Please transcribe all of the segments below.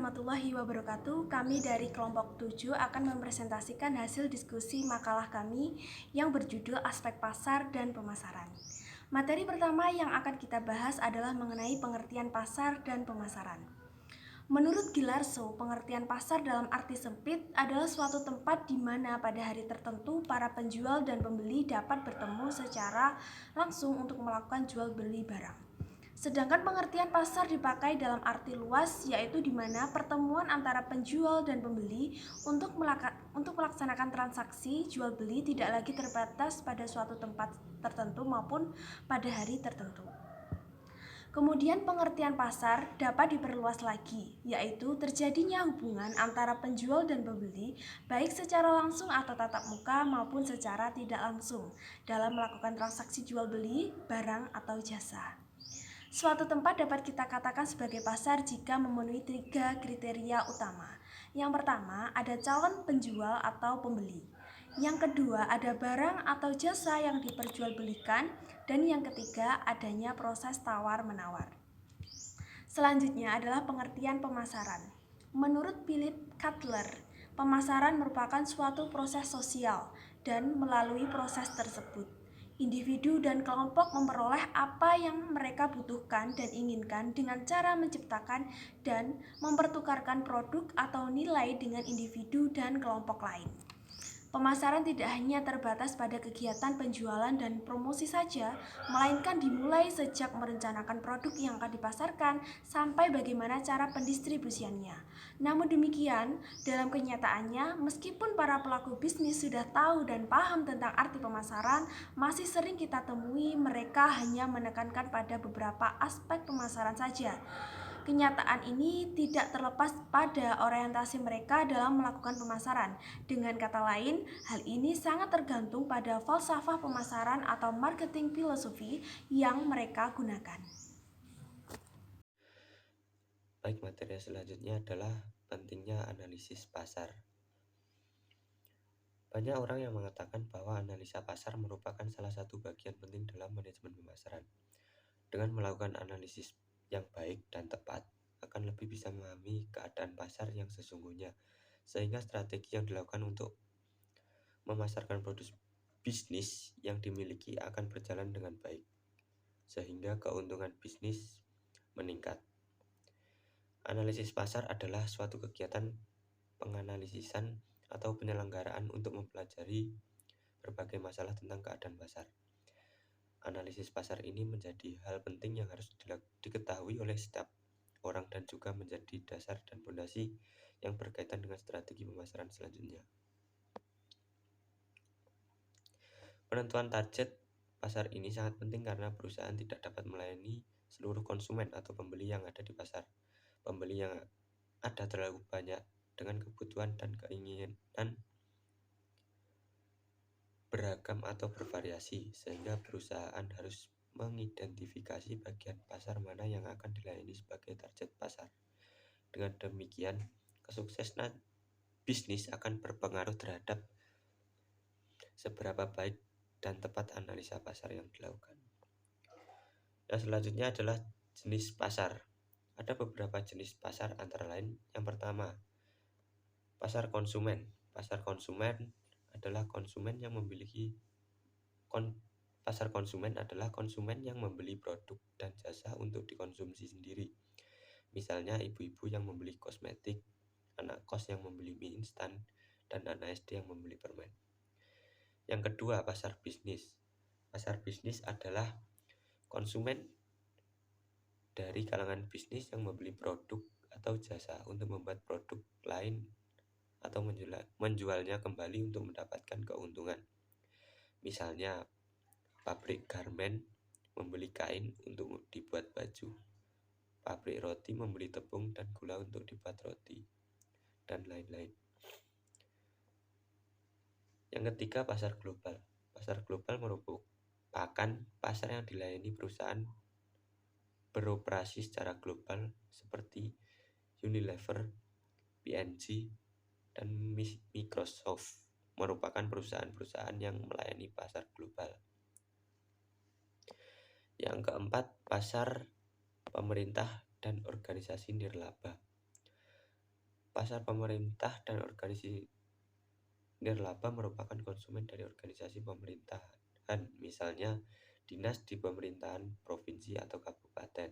warahmatullahi wabarakatuh. Kami dari kelompok 7 akan mempresentasikan hasil diskusi makalah kami yang berjudul Aspek Pasar dan Pemasaran. Materi pertama yang akan kita bahas adalah mengenai pengertian pasar dan pemasaran. Menurut Gillarzo, pengertian pasar dalam arti sempit adalah suatu tempat di mana pada hari tertentu para penjual dan pembeli dapat bertemu secara langsung untuk melakukan jual beli barang. Sedangkan pengertian pasar dipakai dalam arti luas, yaitu di mana pertemuan antara penjual dan pembeli untuk melaksanakan transaksi jual beli tidak lagi terbatas pada suatu tempat tertentu maupun pada hari tertentu. Kemudian pengertian pasar dapat diperluas lagi, yaitu terjadinya hubungan antara penjual dan pembeli baik secara langsung atau tatap muka maupun secara tidak langsung dalam melakukan transaksi jual beli barang atau jasa. Suatu tempat dapat kita katakan sebagai pasar jika memenuhi 3 kriteria utama. Yang pertama, ada calon penjual atau pembeli. Yang kedua, ada barang atau jasa yang diperjualbelikan. Dan yang ketiga, adanya proses tawar-menawar. Selanjutnya adalah pengertian pemasaran. Menurut Philip Kotler, pemasaran merupakan suatu proses sosial dan melalui proses tersebut individu dan kelompok memperoleh apa yang mereka butuhkan dan inginkan dengan cara menciptakan dan mempertukarkan produk atau nilai dengan individu dan kelompok lain. Pemasaran tidak hanya terbatas pada kegiatan penjualan dan promosi saja, melainkan dimulai sejak merencanakan produk yang akan dipasarkan sampai bagaimana cara pendistribusiannya. Namun demikian, dalam kenyataannya, meskipun para pelaku bisnis sudah tahu dan paham tentang arti pemasaran, masih sering kita temui mereka hanya menekankan pada beberapa aspek pemasaran saja. Kenyataan ini tidak terlepas pada orientasi mereka dalam melakukan pemasaran. Dengan kata lain, hal ini sangat tergantung pada falsafah pemasaran atau marketing filosofi yang mereka gunakan. Baik, materi selanjutnya adalah pentingnya analisis pasar. Banyak orang yang mengatakan bahwa analisa pasar merupakan salah satu bagian penting dalam manajemen pemasaran. Dengan melakukan analisis yang baik dan tepat, akan lebih bisa memahami keadaan pasar yang sesungguhnya, sehingga strategi yang dilakukan untuk memasarkan produk bisnis yang dimiliki akan berjalan dengan baik, sehingga keuntungan bisnis meningkat. Analisis pasar adalah suatu kegiatan penganalisisan atau penyelenggaraan untuk mempelajari berbagai masalah tentang keadaan pasar. Analisis pasar ini menjadi hal penting yang harus diketahui oleh setiap orang dan juga menjadi dasar dan fondasi yang berkaitan dengan strategi pemasaran selanjutnya. Penentuan target pasar ini sangat penting karena perusahaan tidak dapat melayani seluruh konsumen atau pembeli yang ada di pasar. Pembeli yang ada terlalu banyak dengan kebutuhan dan keinginan beragam atau bervariasi, sehingga perusahaan harus mengidentifikasi bagian pasar mana yang akan dilayani sebagai target pasar. Dengan demikian, kesuksesan bisnis akan berpengaruh terhadap seberapa baik dan tepat analisa pasar yang dilakukan. Yang selanjutnya adalah jenis pasar. Ada beberapa jenis pasar antara lain. Yang pertama, pasar konsumen. Pasar konsumen adalah konsumen yang memiliki pasar konsumen adalah konsumen yang membeli produk dan jasa untuk dikonsumsi sendiri. Misalnya ibu-ibu yang membeli kosmetik, anak kos yang membeli mie instan, dan anak SD yang membeli permen. Yang kedua, pasar bisnis. Pasar bisnis adalah konsumen dari kalangan bisnis yang membeli produk atau jasa untuk membuat produk lain atau menjualnya kembali untuk mendapatkan keuntungan. Misalnya, pabrik garmen membeli kain untuk dibuat baju. Pabrik roti membeli tepung dan gula untuk dibuat roti, dan lain-lain. Yang ketiga, pasar global. Pasar global merupakan pasar yang dilayani perusahaan beroperasi secara global seperti Unilever, P&G, dan Microsoft merupakan perusahaan-perusahaan yang melayani pasar global. Yang keempat, pasar pemerintah dan organisasi nirlaba. pasar pemerintah dan organisasi nirlaba merupakan konsumen dari organisasi pemerintahan, misalnya dinas di pemerintahan provinsi atau kabupaten,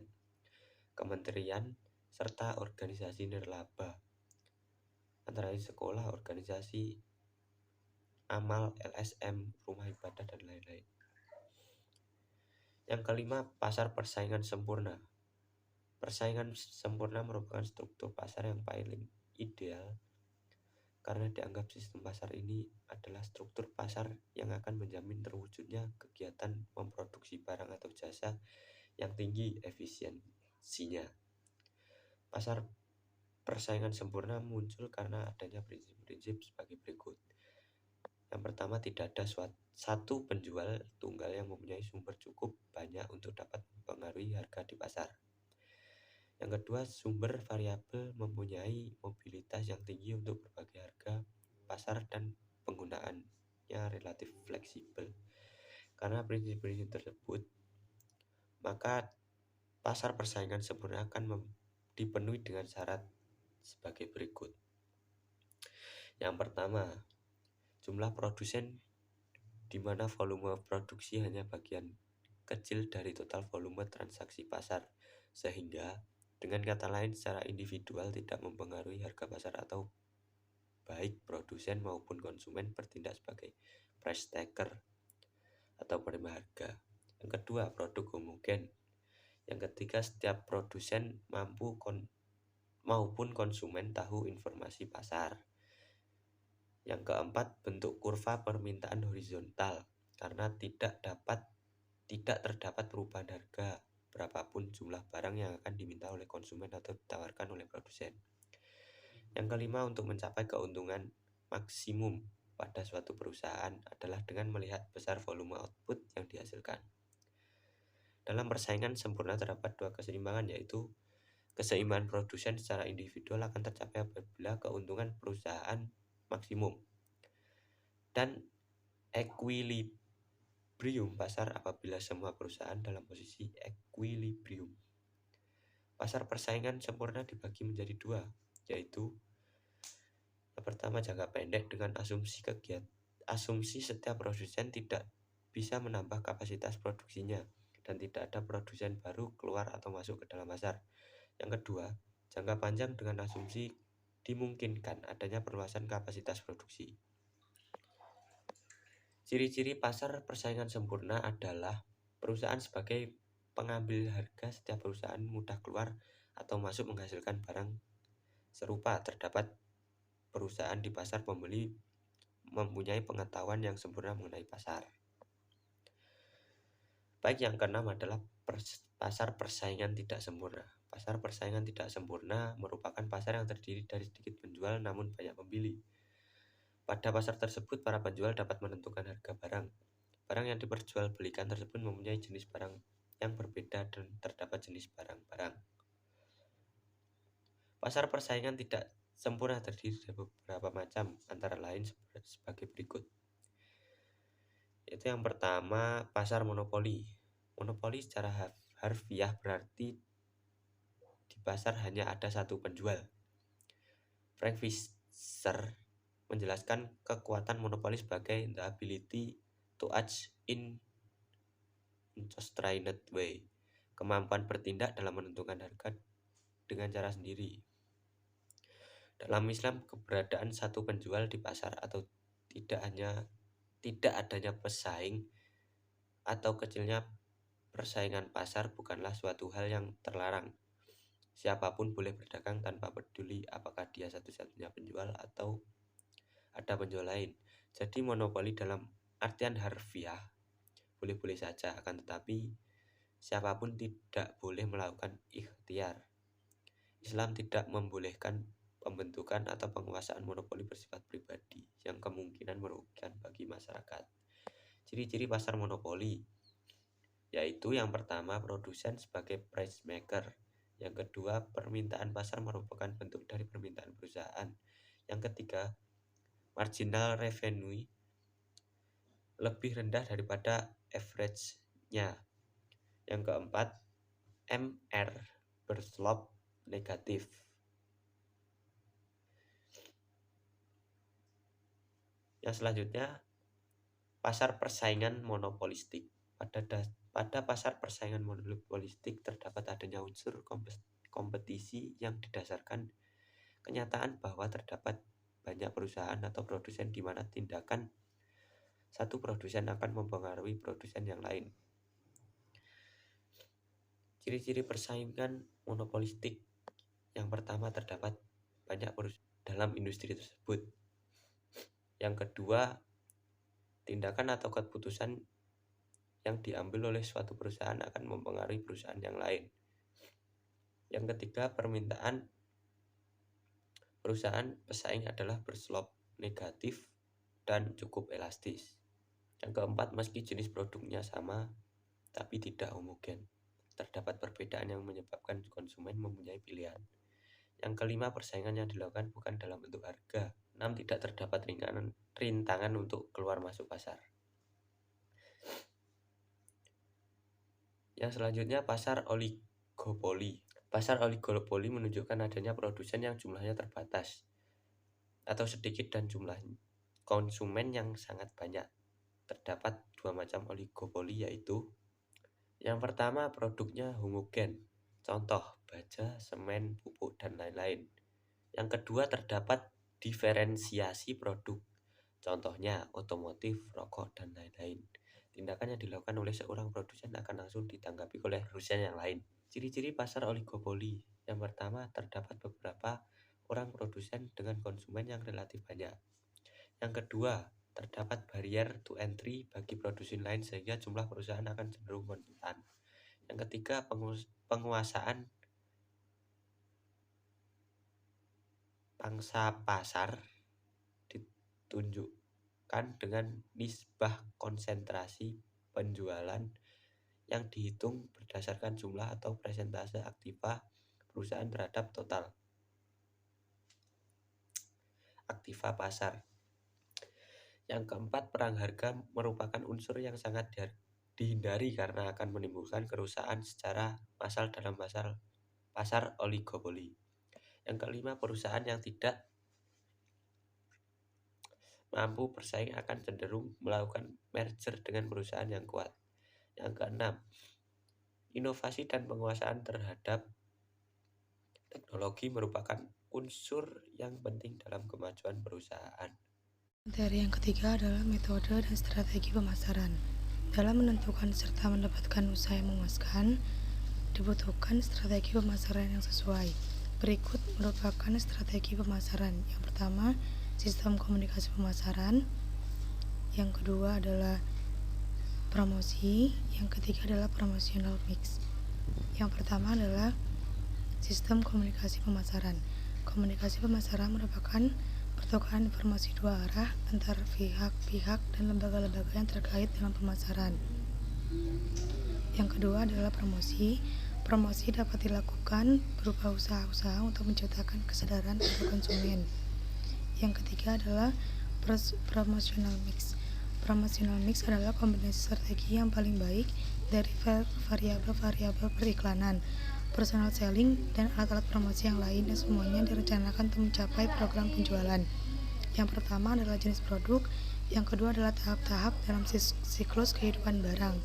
kementerian, serta organisasi nirlaba, antara lain sekolah, organisasi amal, LSM, rumah ibadah, dan lain-lain. Yang kelima, pasar persaingan sempurna. Persaingan sempurna merupakan struktur pasar yang paling ideal karena dianggap sistem pasar ini adalah struktur pasar yang akan menjamin terwujudnya kegiatan memproduksi barang atau jasa yang tinggi efisiensinya. Pasar persaingan sempurna muncul karena adanya prinsip-prinsip sebagai berikut. Yang pertama, tidak ada satu penjual tunggal yang mempunyai sumber cukup banyak untuk dapat mempengaruhi harga di pasar. Yang kedua, sumber variabel mempunyai mobilitas yang tinggi untuk berbagai harga pasar dan penggunaannya relatif fleksibel. Karena prinsip-prinsip tersebut, maka pasar persaingan sempurna akan dipenuhi dengan syarat sebagai berikut. Yang pertama, jumlah produsen di mana volume produksi hanya bagian kecil dari total volume transaksi pasar, sehingga dengan kata lain secara individual tidak mempengaruhi harga pasar atau baik produsen maupun konsumen bertindak sebagai price taker atau penerima harga. Yang kedua, produk homogen. Yang ketiga, setiap produsen maupun konsumen tahu informasi pasar. Yang keempat, bentuk kurva permintaan horizontal karena tidak terdapat perubahan harga berapapun jumlah barang yang akan diminta oleh konsumen atau ditawarkan oleh produsen. Yang kelima, untuk mencapai keuntungan maksimum pada suatu perusahaan adalah dengan melihat besar volume output yang dihasilkan. Dalam persaingan sempurna terdapat dua keseimbangan, yaitu keseimbangan produsen secara individual akan tercapai apabila keuntungan perusahaan maksimum, dan equilibrium pasar apabila semua perusahaan dalam posisi equilibrium. Pasar persaingan sempurna dibagi menjadi dua, yaitu yang pertama, jangka pendek dengan asumsi setiap produsen tidak bisa menambah kapasitas produksinya dan tidak ada produsen baru keluar atau masuk ke dalam pasar. Yang kedua, jangka panjang dengan asumsi dimungkinkan adanya perluasan kapasitas produksi. Ciri-ciri pasar persaingan sempurna adalah perusahaan sebagai pengambil harga. Setiap perusahaan mudah keluar atau masuk menghasilkan barang serupa. Terdapat perusahaan di pasar pembeli mempunyai pengetahuan yang sempurna mengenai pasar. Baik, yang keenam adalah pasar persaingan tidak sempurna. Pasar persaingan tidak sempurna merupakan pasar yang terdiri dari sedikit penjual namun banyak pembeli. Pada pasar tersebut, para penjual dapat menentukan harga barang. Barang yang diperjualbelikan tersebut mempunyai jenis barang yang berbeda dan terdapat jenis barang-barang. Pasar persaingan tidak sempurna terdiri dari beberapa macam, antara lain sebagai berikut. Itu yang pertama, pasar monopoli. Monopoli secara harfiah berarti di pasar hanya ada satu penjual. Frank Fisher menjelaskan kekuatan monopoli sebagai the ability to act in unconstrained way, kemampuan bertindak dalam menentukan harga dengan cara sendiri. Dalam Islam, keberadaan satu penjual di pasar atau tidak adanya pesaing atau kecilnya persaingan pasar bukanlah suatu hal yang terlarang. Siapapun boleh berdagang tanpa peduli apakah dia satu-satunya penjual atau ada penjual lain. Jadi monopoli dalam artian harfiah boleh-boleh saja, akan tetapi siapapun tidak boleh melakukan ikhtiar. Islam tidak membolehkan pembentukan atau penguasaan monopoli bersifat pribadi yang kemungkinan merugikan bagi masyarakat. Ciri-ciri pasar monopoli yaitu yang pertama, produsen sebagai price maker. Yang kedua, permintaan pasar merupakan bentuk dari permintaan perusahaan. Yang ketiga, marginal revenue lebih rendah daripada average-nya. Yang keempat, MR berslope negatif. Yang selanjutnya, pasar persaingan monopolistik. Pada pasar persaingan monopolistik terdapat adanya unsur kompetisi yang didasarkan kenyataan bahwa terdapat banyak perusahaan atau produsen di mana tindakan satu produsen akan mempengaruhi produsen yang lain. Ciri-ciri persaingan monopolistik. Yang pertama, terdapat banyak perusahaan dalam industri tersebut. Yang kedua, tindakan atau keputusan yang diambil oleh suatu perusahaan akan mempengaruhi perusahaan yang lain. Yang ketiga, permintaan perusahaan pesaing adalah berslop negatif dan cukup elastis. Yang keempat, meski jenis produknya sama tapi tidak homogen, terdapat perbedaan yang menyebabkan konsumen mempunyai pilihan. Yang kelima, persaingan yang dilakukan bukan dalam bentuk harga. 6, tidak terdapat rintangan untuk keluar masuk pasar. Yang selanjutnya, pasar oligopoli. Pasar oligopoli menunjukkan adanya produsen yang jumlahnya terbatas atau sedikit dan jumlah konsumen yang sangat banyak. Terdapat dua macam oligopoli, yaitu yang pertama, produknya homogen, contoh baja, semen, pupuk, dan lain-lain. Yang kedua, terdapat diferensiasi produk, contohnya otomotif, rokok, dan lain-lain. Tindakan yang dilakukan oleh seorang produsen akan langsung ditanggapi oleh produsen yang lain. Ciri-ciri pasar oligopoli. Yang pertama, terdapat beberapa orang produsen dengan konsumen yang relatif banyak. Yang kedua, terdapat barrier to entry bagi produsen lain sehingga jumlah perusahaan akan cenderung rentan. Yang ketiga, penguasaan pangsa pasar ditunjukkan dengan nisbah konsentrasi penjualan yang dihitung berdasarkan jumlah atau persentase aktiva perusahaan terhadap total aktiva pasar. Yang keempat, perang harga merupakan unsur yang sangat dihindari karena akan menimbulkan kerusakan secara massal dalam pasar oligopoli. Yang kelima, perusahaan yang tidak mampu bersaing akan cenderung melakukan merger dengan perusahaan yang kuat. Yang keenam, inovasi dan penguasaan terhadap teknologi merupakan unsur yang penting dalam kemajuan perusahaan. Materi yang ketiga adalah metode dan strategi pemasaran. Dalam menentukan serta mendapatkan usaha yang memuaskan, dibutuhkan strategi pemasaran yang sesuai. Berikut merupakan strategi pemasaran. Yang pertama, sistem komunikasi pemasaran. Yang kedua adalah promosi. Yang ketiga adalah promotional mix. Yang pertama adalah sistem komunikasi pemasaran. Komunikasi pemasaran merupakan pertukaran informasi dua arah antar pihak-pihak dan lembaga-lembaga yang terkait dalam pemasaran. Yang kedua adalah promosi. Promosi dapat dilakukan berupa usaha-usaha untuk menciptakan kesadaran pada konsumen. Yang ketiga adalah promotional mix. Promotional mix adalah kombinasi strategi yang paling baik dari variabel-variabel periklanan, personal selling, dan alat-alat promosi yang lain, dan semuanya direncanakan untuk mencapai program penjualan. Yang pertama adalah jenis produk, yang kedua adalah tahap-tahap dalam siklus kehidupan barang.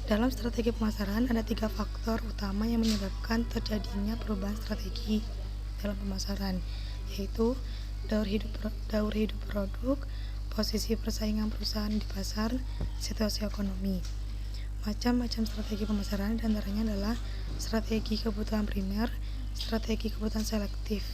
Dalam strategi pemasaran ada 3 faktor utama yang menyebabkan terjadinya perubahan strategi dalam pemasaran, yaitu daur hidup produk, posisi persaingan perusahaan di pasar, situasi ekonomi. Macam-macam strategi pemasaran diantaranya adalah strategi kebutuhan primer, strategi kebutuhan selektif,